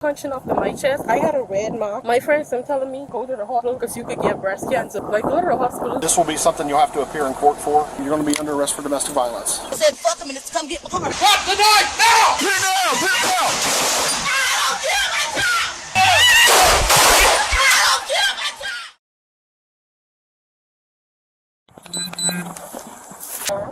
Punching up in my chest. I had a red mark. My friends them telling me go to the hospital because you could get breast cancer. Like, go to the hospital. This will be something you'll have to appear in court for. You're going to be under arrest for domestic violence. I said, fuck him and come get my car. Drop the knife now! Put it down! Put it down! I don't kill myself!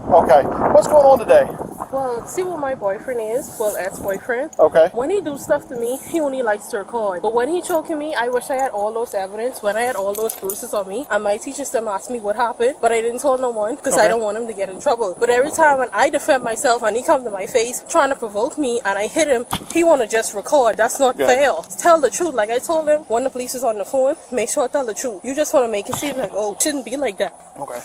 Okay, what's going on today? Well, see what my boyfriend is? Well, ex-boyfriend. Okay. When he do stuff to me, he only likes to record. But when he choking me, I wish I had all those evidence. When I had all those bruises on me, and my teachers them asked me what happened, but I didn't tell no one because I don't want him to get in trouble. But every time when I defend myself and he come to my face trying to provoke me and I hit him, he want to just record. That's not fair. Tell the truth. Like I told him, when the police is on the phone, make sure I tell the truth. You just want to make it seem like, oh, it shouldn't be like that. Okay.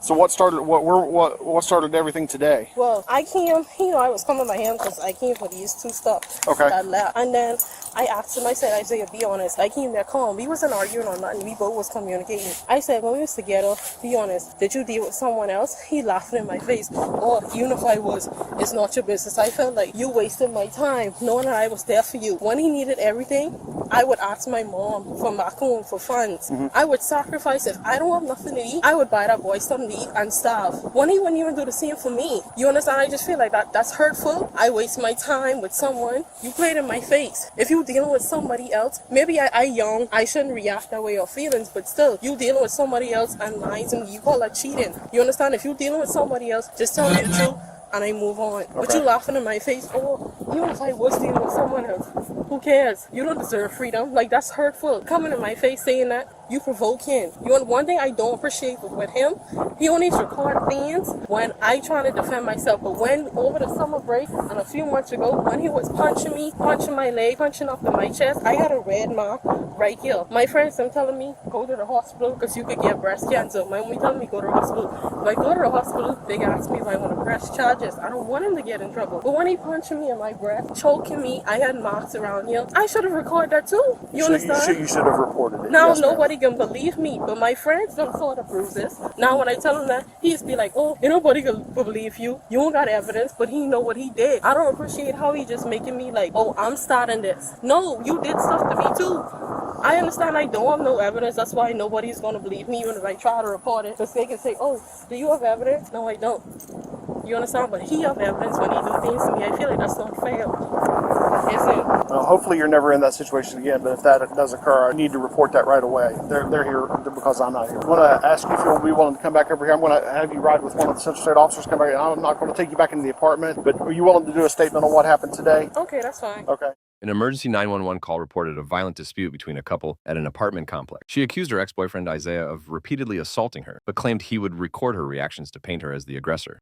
So what started everything today? Well, I came, I was coming by him because I came for these two stops. Okay. I left. And then I asked him, I said, Isaiah, be honest. I came there calm. We wasn't arguing or nothing. We both was communicating. I said, when we was together, be honest, did you deal with someone else? He laughing in my face. Oh, even if I was, it's not your business. I felt like you wasted my time knowing that I was there for you. When he needed everything, I would ask my mom from back home for funds. I would sacrifice. If I don't have nothing to eat, I would buy that boy something to eat and starve. When he wouldn't even do the same for me. You understand? I just feel like that's hurtful. I waste my time with someone. You played in my face. If you dealing with somebody else, maybe I young, I shouldn't react that way or feelings, but still, you dealing with somebody else and lying to me, you call that cheating. You understand? If you dealing with somebody else, just tell me the truth and I move on. But you laughing in my face, oh, even if I was dealing with someone else, who cares? You don't deserve freedom. Like, that's hurtful. Coming in my face saying that, you provoke him. You want one thing I don't appreciate with him, he only record things when I trying to defend myself. But when over the summer break and a few months ago, when he was punching me, punching my leg, punching up in my chest, I had a red mark right here. My friends them telling me go to the hospital because you could get breast cancer. My mommy telling me go to the hospital. If I go to the hospital, they ask me if I want to press charges. I don't want him to get in trouble. But when he punching me in my breath, choking me, I had marks around here. I should have recorded that too. You understand? You should have reported it. Now Yes, nobody can believe me, but my friends don't saw the bruises. Now when I tell him that, he just be like, oh, ain't nobody can believe you. You don't got evidence, but he know what he did. I don't appreciate how he just making me like, oh, I'm starting this. No, you did stuff to me too. I understand I don't have no evidence. That's why nobody's going to believe me even if I try to report it. Because they can say, oh, do you have evidence? No, I don't. You understand? But he have evidence when he do things to me. I feel like that's not fair. Is it? Well, hopefully you're never in that situation again, but if that does occur, I need to report that right away. They're here because I'm not here. I want to ask you if you'll be willing to come back over here. I'm going to have you ride with one of the Central State officers. Come back. I'm not going to take you back into the apartment, but are you willing to do a statement on what happened today? Okay, that's fine. Okay. An emergency 911 call reported a violent dispute between a couple at an apartment complex. She accused her ex-boyfriend Isaiah of repeatedly assaulting her, but claimed he would record her reactions to paint her as the aggressor.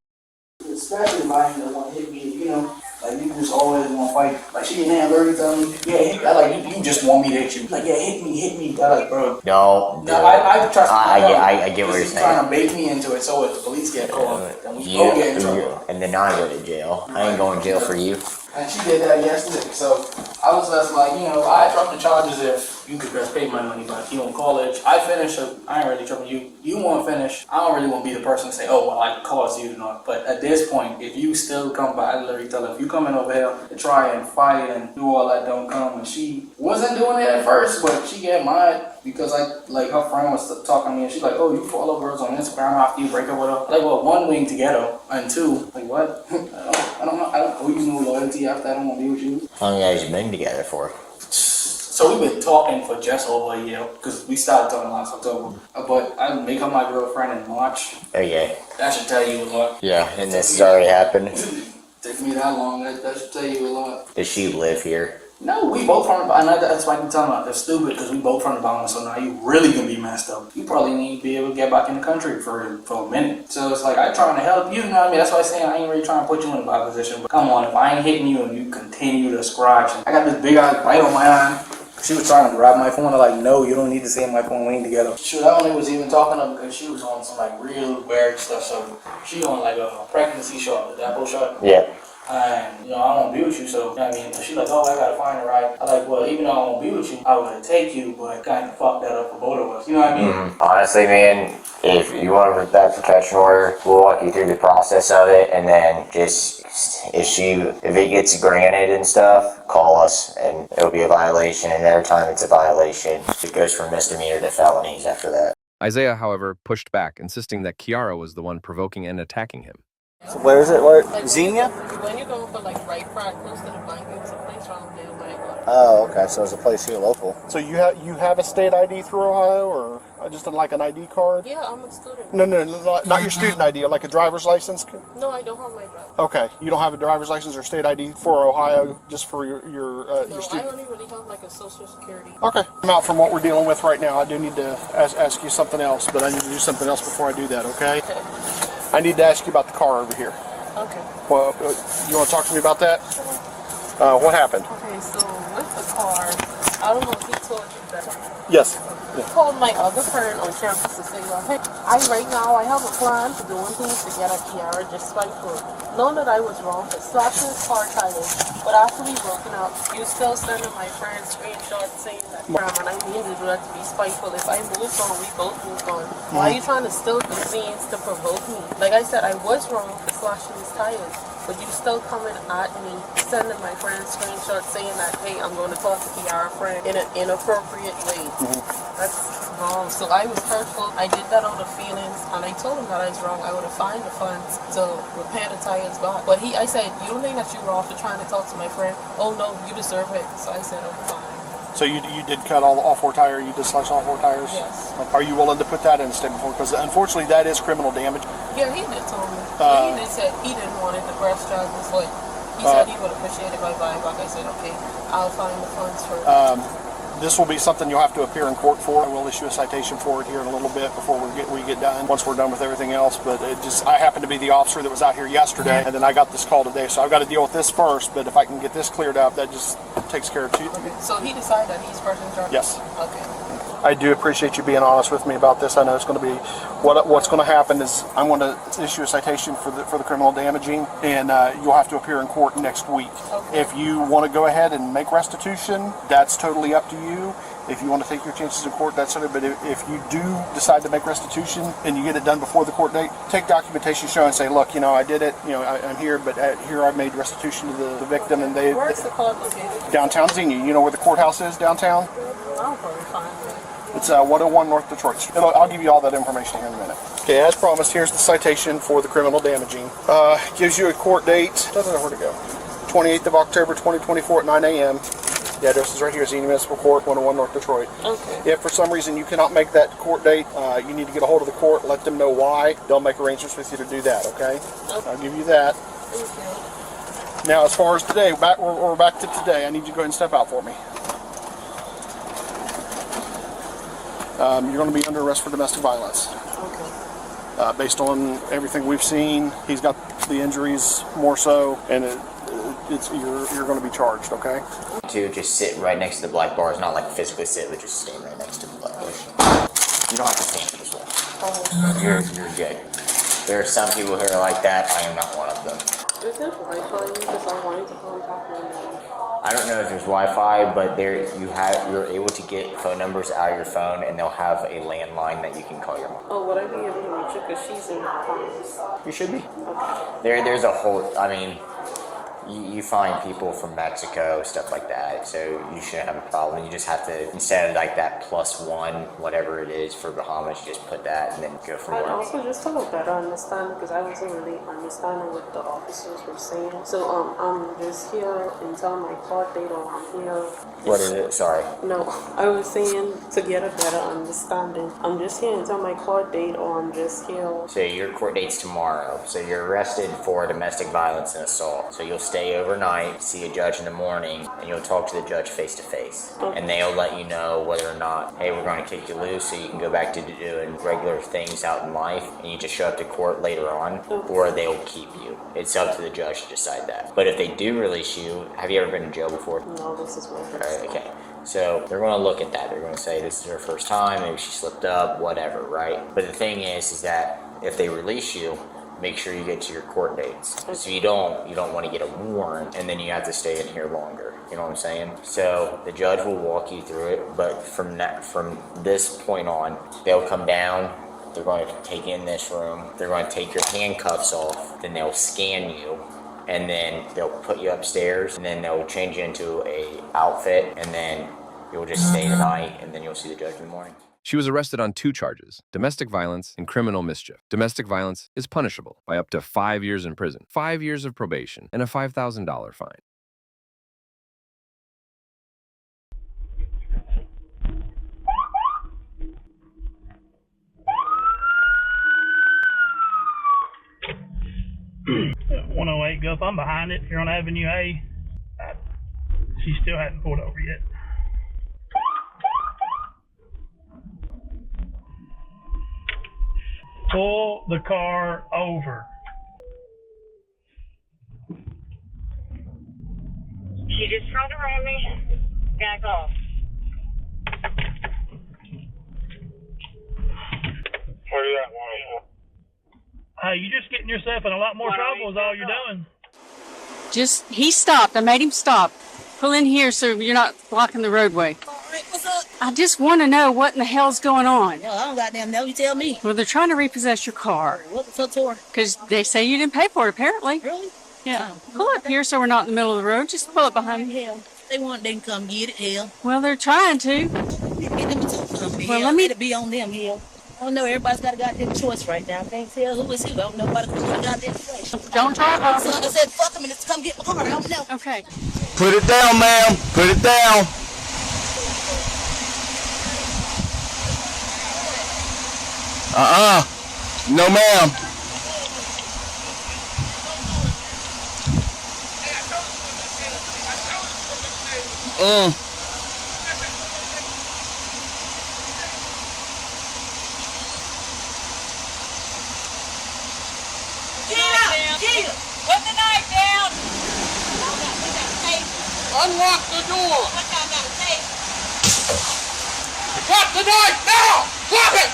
Especially mine that want to hit me, like you just always want to fight. Like she didn't have everything. Yeah, you just want me to hit you. Like, yeah, hit me. I like, bro. No, I trust. I get what you're saying. Trying to bait me into it, so if the police get called, then we both get in trouble. And then I go to jail. I ain't going to jail for you. And she did that yesterday, so I was just like, I dropped the charges if you could just pay my money back. You in college, I finished. I ain't really trouble you. You want to finish. I don't really want to be the person to say, oh, well, I can cause you or not. But at this point, if you still come by, I literally tell her, if you coming over here to try and fight and do all that, don't come. And she wasn't doing it at first, but she get mad because her friend was talking to me and she's like, oh, you follow girls on Instagram after you break up with her. Like, well, one, we ain't together, and two, like what? I don't know. We use no loyalty after I don't want to be with you. How long have you been together for? So we've been talking for just over a year because we started talking last October. But I make her my girlfriend in March. Okay. That should tell you a lot. Yeah, and this has already happened. Take me that long. That should tell you a lot. Does she live here? No, we both from the and that's why I'm telling her they're stupid because we both from the bottom. So now you really gonna be messed up. You probably need to be able to get back in the country for a minute. So it's like I trying to help you. You know what I mean? That's why I'm saying I ain't really trying to put you in a bad position. But come on, if I ain't hitting you and you continue to scratch, I got this big ass bite on my arm. She was trying to grab my phone. I'm like, no, you don't need to say my phone. We ain't together. Shoot, I only was even talking to her because she was on some like real weird stuff. So she on like a pregnancy shot, the Dapple shot. Yeah. And, I won't be with you, so, you know what I mean? She's like, oh, I gotta find a ride. I like, well, even though I won't be with you, I would take you, but kind of fuck that up for both of us. You know what I mean? Mm-hmm. Honestly, man, if you want that protection order, we'll walk you through the process of it, and then just If it gets granted and stuff, call us and it'll be a violation, and every time it's a violation, it goes from misdemeanor to felonies after that. Isaiah, however, pushed back, insisting that Kiara was the one provoking and attacking him. So where is it? Where? Like, Xenia? When you're going for like right front, close to the bank, it's a place around there where I go. Oh, okay. So it's a place here local. So you have a state ID through Ohio, or just like an ID card? Yeah, I'm a student. No, not your student ID, like a driver's license. No, I don't have my driver. Okay, you don't have a driver's license or state ID for Ohio, just for your No, I student. only really have like a social security. Okay, I'm out from what we're dealing with right now. I do need to ask you something else, but I need to do something else before I do that. Okay? Okay. I need to ask you about the car over here. Okay. Well, you want to talk to me about that? What happened? Okay, so with the car, I don't know if he told you that. Yes. He called my other friend on campus to say, well, hey, right now I have a plan to doing things to get a Kiara just spiteful. Knowing that I was wrong for slashing his car tires, but after we broken up, you still sending my friend screenshots saying that, and I mean to do that to be spiteful. If I moved on, we both moved on. Why are you trying to still do things to provoke me? Like I said, I was wrong for slashing his tires, but you still coming at me, sending my friend screenshots saying that, hey, I'm going to talk to Kiara friend in an inappropriate way. That's wrong. So I was hurtful. I did that out of feelings, and I told him that I was wrong. I would have found the funds to repair the tires back. But I said, you don't think that you're wrong for trying to talk to my friend? Oh no, you deserve it. So I said, okay, fine. So you did cut all four tires? You did slash all four tires? Yes. Are you willing to put that in a statement for? Because unfortunately, that is criminal damage. Yeah, he did tell me. He did say he didn't want it to press charges, but he said he would appreciate it by buying back. I said, okay, I'll find the funds for it. This will be something you'll have to appear in court for. I will issue a citation for it here in a little bit before we get done, once we're done with everything else. But I happen to be the officer that was out here yesterday, and then I got this call today, so I've got to deal with this first. But if I can get this cleared up, that just takes care of two. So he decided that he's pressing charges? Yes. Okay. I do appreciate you being honest with me about this. I know it's going to be what's going to happen is I'm going to issue a citation for the criminal damaging, and you'll have to appear in court next week. Okay. If you want to go ahead and make restitution, that's totally up to you. If you want to take your chances in court, that's it. But if you do decide to make restitution and you get it done before the court date, take documentation showing and say, look, I did it. I'm here, but here I made restitution to the victim, and they. Where's the court located? Downtown Xenia. You know where the courthouse is downtown? I'll probably find it. It's 101 North Detroit. I'll give you all that information here in a minute. Okay, as promised, here's the citation for the criminal damaging. Gives you a court date. Doesn't know where to go. 28th of October, 2024 at 9 a.m. The address is right here, Xenia Municipal Court, 101 North Detroit. Okay. If for some reason you cannot make that court date, you need to get a hold of the court, let them know why. They'll make arrangements with you to do that, okay? I'll give you that. Thank you. Now, as far as today, we're back to today. I need you to go ahead and step out for me. You're going to be under arrest for domestic violence. Okay. Based on everything we've seen, he's got the injuries more so, and you're going to be charged, okay? To just sit right next to the black bars, not like physically sit, but just stand right next to the black bars. You don't have to stand for this one. You're good. There are some people who are like that. I am not one of them. Is there Wi-Fi? Because I wanted to contact my mom. I don't know if there's Wi-Fi, but you're able to get phone numbers out of your phone, and they'll have a landline that you can call your mom. Oh, would I be able to reach her? Because she's in her comments. You should be. Okay. There's a whole. I mean, you find people from Mexico, stuff like that, so you shouldn't have a problem. You just have to, instead of like that +1, whatever it is for Bahamas, you just put that and then go from And there. also just to better understand, because I wasn't really understanding what the officers were saying. So I'm just here until my court date, or I'm here. What is it? Sorry. No, I was saying to get a better understanding. I'm just here until my court date, or I'm just here. So your court date's tomorrow. So you're arrested for domestic violence and assault. So you'll stay overnight, see a judge in the morning, and you'll talk to the judge face to face. And they'll let you know whether or not, hey, we're going to kick you loose so you can go back to doing regular things out in life, and you just show up to court later on, or they'll keep you. It's up to the judge to decide that. But if they do release you, have you ever been in jail before? No, this is my first time. Okay. So they're going to look at that. They're going to say this is her first time, maybe she slipped up, whatever, right? But the thing is that if they release you, make sure you get to your court dates. So you don't want to get a warrant and then you have to stay in here longer. You know what I'm saying? So the judge will walk you through it, but from this point on, they'll come down, they're going to take you in this room, they're going to take your handcuffs off, then they'll scan you, and then they'll put you upstairs, and then they'll change you into a outfit, and then you'll just stay the night, and then you'll see the judge in the morning. She was arrested on 2 charges, domestic violence and criminal mischief. Domestic violence is punishable by up to 5 years in prison, 5 years of probation, and a $5,000 fine. .108 Guff. I'm behind it here on Avenue A. She still hadn't pulled over yet. Pull the car over. She just turned around me. Back off. Where you at, 184? Hey, you just getting yourself in a lot more trouble is all you're doing. He stopped. I made him stop. Pull in here so you're not blocking the roadway. All right, what's up? I just want to know what in the hell's going on. Yo, I don't goddamn know. You tell me. Well, they're trying to repossess your car. What's up to her? Because they say you didn't pay for it, apparently. Really? Yeah. Pull up here so we're not in the middle of the road. Just pull up behind me. Hell, they want, they can come get it. Hell. Well, they're trying to. Get them to something. Well, Hell, let me- it'll be on them. Hell. I don't know. Everybody's got a goddamn choice right now. I can't tell who is who. I don't know nobody can got a goddamn choice. Don't try So to. I said, fuck them and come get my car. I don't know. Okay. Put it down, ma'am. Put it down. No, ma'am. Get put the knife down. Unlock the door. What y'all got to take? Drop the knife now. Drop it.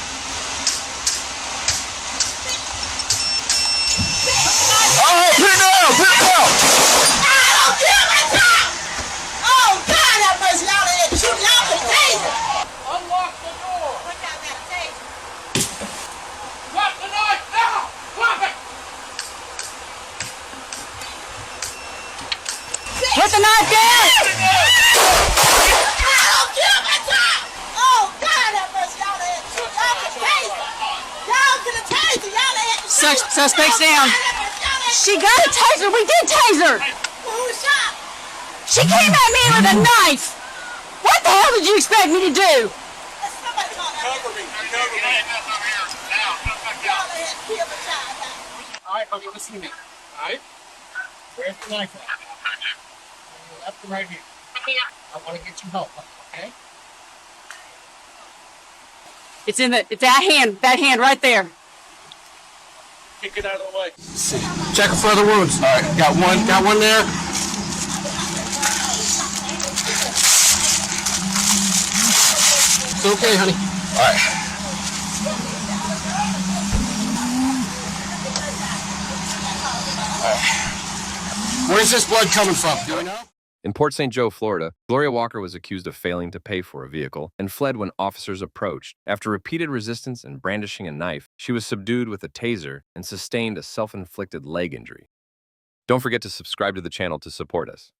Put it down. Put it down. I don't kill my child. Oh, God have mercy. Y'all ain't shoot y'all with a taser. Unlock the door. What y'all got to take? Drop the knife now. Drop it. Put the knife down! I don't kill my child. Oh, God have mercy. Y'all ain't shoot y'all with a taser. Y'all to the taser. Y'all ain't Suspect's down. She got a taser. We did taser. Who shot? She came at me with a knife. What the hell did you expect me to do? Somebody call that. Cover me. Cover me. Y'all ain't killed my child. All right, buddy, listen to me. All right? Where's the knife at? You left it right here. I want to get you help, okay? It's in that hand right there. Kick it out of the way. Check for other wounds. All right, got one there. It's okay, honey. All right. Where's this blood coming from? Do we know? In Port St. Joe, Florida, Gloria Walker was accused of failing to pay for a vehicle and fled when officers approached. After repeated resistance and brandishing a knife, she was subdued with a taser and sustained a self-inflicted leg injury. Don't forget to subscribe to the channel to support us.